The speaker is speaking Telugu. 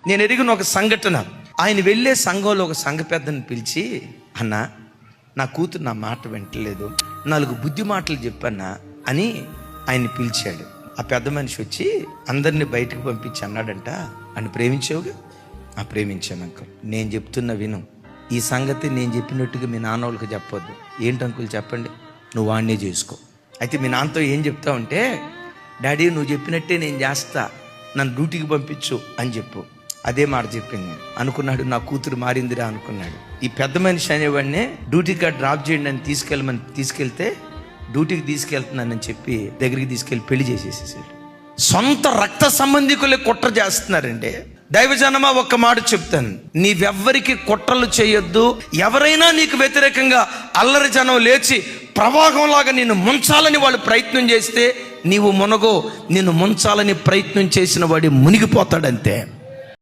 నేను ఎరిగిన ఒక సంఘటన. ఆయన వెళ్ళే సంఘంలో ఒక సంఘ పెద్దను పిలిచి, అన్న నా కూతురు నా మాట వింటలేదు, 4 బుద్ధి మాటలు చెప్పన్నా అని ఆయన్ని పిలిచాడు. ఆ పెద్ద మనిషి వచ్చి అందరినీ బయటకు పంపించి అన్నాడంట, అని ప్రేమించావుగా? ఆ ప్రేమించాను అంకుల్. నేను చెప్తున్న విను, ఈ సంగతి నేను చెప్పినట్టుగా మీ నాన్న వాళ్ళకి చెప్పొద్దు. ఏంటి అంకుల్ చెప్పండి? నువ్వు వాడినే చేసుకో. అయితే మీ నాన్నతో ఏం చెప్తావంటే, డాడీ నువ్వు చెప్పినట్టే నేను చేస్తా, నన్ను డ్యూటీకి పంపించు అని చెప్పు. అదే మాట చెప్పింది. అనుకున్నాడు నా కూతురు మారిందిరా అనుకున్నాడు. ఈ పెద్ద మనిషి అనేవాడినే డ్యూటీకి డ్రాప్ చేయండి అని తీసుకెళ్తే డ్యూటీకి తీసుకెళ్తున్నానని చెప్పి దగ్గరికి తీసుకెళ్ళి పెళ్లి చేసేసేసాడు. సొంత రక్త సంబంధికులే కుట్ర చేస్తున్నారండి. దైవజనమా ఒక్క మాట చెప్తాను, నీవెవ్వరికి కుట్రలు చేయొద్దు. ఎవరైనా నీకు వ్యతిరేకంగా అల్లరి జనం లేచి ప్రవాహంలాగా నిన్ను ముంచాలని వాళ్ళు ప్రయత్నం చేస్తే నీవు మునగో. నిన్ను ముంచాలని ప్రయత్నం చేసిన వాడు మునిగిపోతాడంతే.